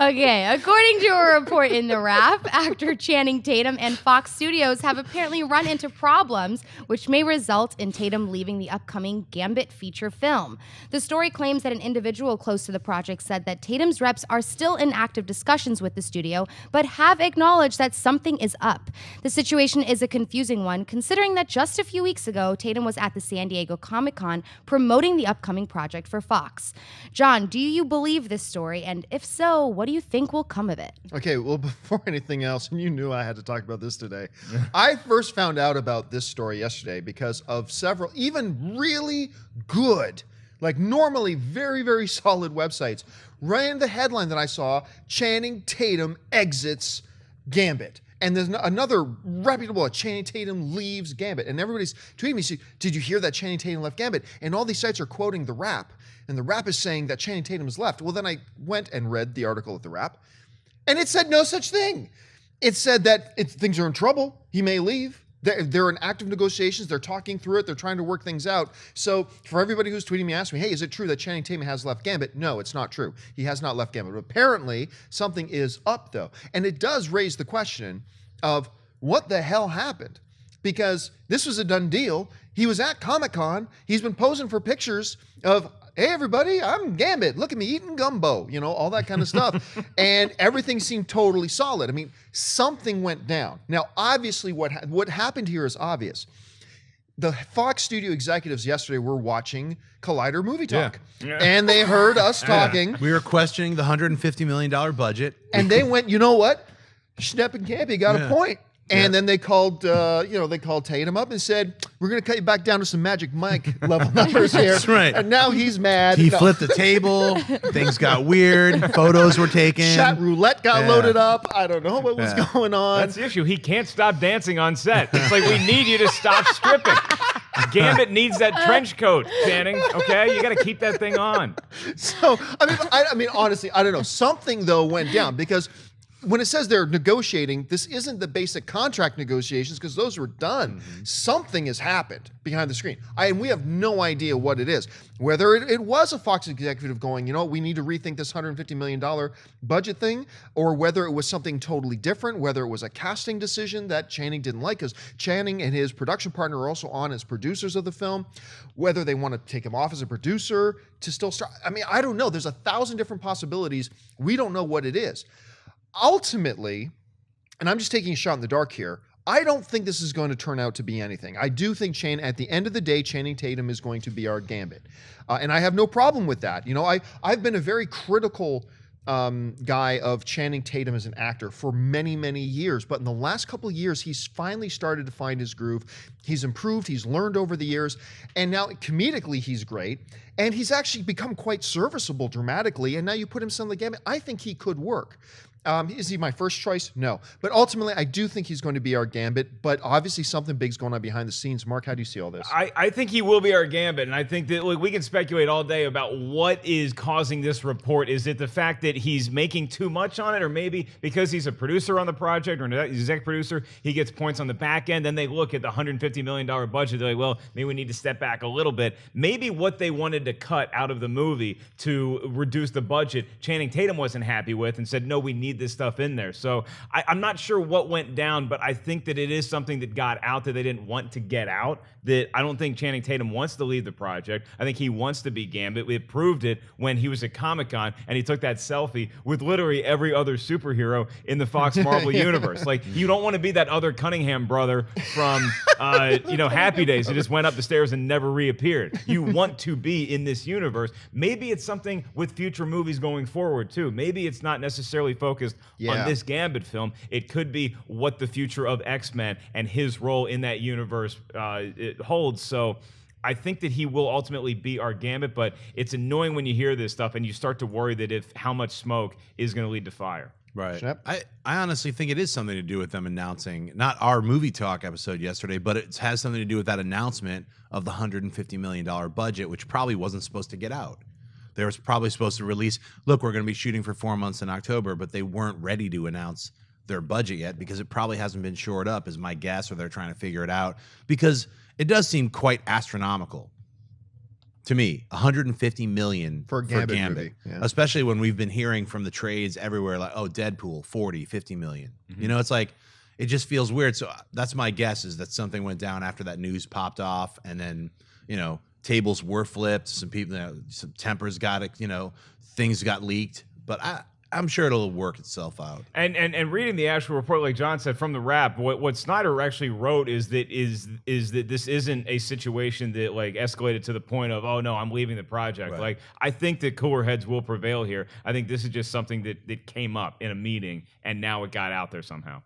Okay, according to a report in TheWrap, actor Channing Tatum and Fox Studios have apparently run into problems which may result in Tatum leaving the upcoming Gambit feature film. The story claims that an individual close to the project said that Tatum's reps are still in active discussions with the studio, but have acknowledged that something is up. The situation is a confusing one, considering that just a few weeks ago, Tatum was at the San Diego Comic-Con promoting the upcoming project for Fox. John, do you believe this story? And if so, what do you think will come of it? Okay, well, before anything else, and you knew I had to talk about this today, I first found out about this story yesterday because of several, even really good, like normally very, very solid websites, ran the headline that I saw, Channing Tatum exits Gambit. And there's another reputable, Channing Tatum leaves Gambit. And everybody's tweeting me, did you hear that Channing Tatum left Gambit? And all these sites are quoting TheWrap. And TheWrap is saying that Channing Tatum has left. Well, then I went and read the article at TheWrap. And it said no such thing. It said that things are in trouble. He may leave. They're in active negotiations. They're talking through it. They're trying to work things out. So for everybody who's tweeting me, asking me, hey, is it true that Channing Tatum has left Gambit? No, it's not true. He has not left Gambit. But apparently, something is up, though. And it does raise the question of what the hell happened? Because this was a done deal. He was at Comic-Con. He's been posing for pictures of, hey, everybody, I'm Gambit. Look at me eating gumbo, you know, all that kind of stuff. And everything seemed totally solid. I mean, something went down. Now, obviously, what happened here is obvious. The Fox studio executives yesterday were watching Collider Movie Talk. Yeah. And they heard us talking. We were questioning the $150 million budget. And they went, you know what? Schnepp and Campy got a point. And then they called, they called Tatum up and said, we're going to cut you back down to some Magic Mike level numbers here. That's right. And now he's mad. He flipped the table. Things got weird. Photos were taken. Chat roulette got loaded up. I don't know what was going on. That's the issue. He can't stop dancing on set. It's like, we need you to stop stripping. Gambit needs that trench coat, Channing. Okay, you got to keep that thing on. So, I mean, honestly, I don't know. Something, though, went down because when it says they're negotiating, this isn't the basic contract negotiations because those were done. Something has happened behind the screen. And we have no idea what it is. Whether it was a Fox executive going, you know, we need to rethink this $150 million budget thing, or whether it was something totally different, whether it was a casting decision that Channing didn't like, because Channing and his production partner are also on as producers of the film, whether they want to take him off as a producer to still start. I mean, I don't know. There's 1,000 different possibilities. We don't know what it is. Ultimately, and I'm just taking a shot in the dark here, I don't think this is going to turn out to be anything. I do think at the end of the day, Channing Tatum is going to be our Gambit. And I have no problem with that. You know, I've been a very critical guy of Channing Tatum as an actor for many, many years. But in the last couple of years, he's finally started to find his groove. He's improved. He's learned over the years. And now comedically, he's great. And he's actually become quite serviceable dramatically. And now you put him on the Gambit. I think he could work. Is he my first choice? No. But ultimately, I do think he's going to be our Gambit. But obviously, something big's going on behind the scenes. Mark, how do you see all this? I think he will be our Gambit. And I think that we can speculate all day about what is causing this report. Is it the fact that he's making too much on it? Or maybe because he's a producer on the project or an exec producer, he gets points on the back end. Then they look at the $150 million budget. They're like, well, maybe we need to step back a little bit. Maybe what they wanted to cut out of the movie to reduce the budget, Channing Tatum wasn't happy with and said, no, we need this stuff in there. So I'm not sure what went down, but I think that it is something that got out that they didn't want to get out. That I don't think Channing Tatum wants to leave the project. I think he wants to be Gambit. We proved it when he was at Comic-Con and he took that selfie with literally every other superhero in the Fox Marvel universe. Like, you don't want to be that other Cunningham brother from Happy Days who just went up the stairs and never reappeared. You want to be in this universe. Maybe it's something with future movies going forward too. Maybe it's not necessarily focused on this Gambit film. It could be what the future of X-Men and his role in that universe it holds. So I think that he will ultimately be our Gambit, but it's annoying when you hear this stuff and you start to worry that if how much smoke is going to lead to fire. Right. I honestly think it is something to do with them announcing, not our movie talk episode yesterday, but it has something to do with that announcement of the $150 million budget, which probably wasn't supposed to get out. They were probably supposed to release, look, we're going to be shooting for 4 months in October, but they weren't ready to announce their budget yet because it probably hasn't been shored up, is my guess, or they're trying to figure it out, because it does seem quite astronomical to me, 150 million For a Gambit movie, yeah. Especially when we've been hearing from the trades everywhere, like, oh, Deadpool, 40, 50 million. You know, it's like, it just feels weird. So that's my guess, is that something went down after that news popped off, and then, you know, tables were flipped. Some people, you know, some tempers got it, you know, things got leaked. But I'm sure it'll work itself out. And reading the actual report, like John said, from TheWrap, what Snyder actually wrote is that this isn't a situation that like escalated to the point of, oh no, I'm leaving the project. Right. Like, I think that cooler heads will prevail here. I think this is just something that came up in a meeting and now it got out there somehow.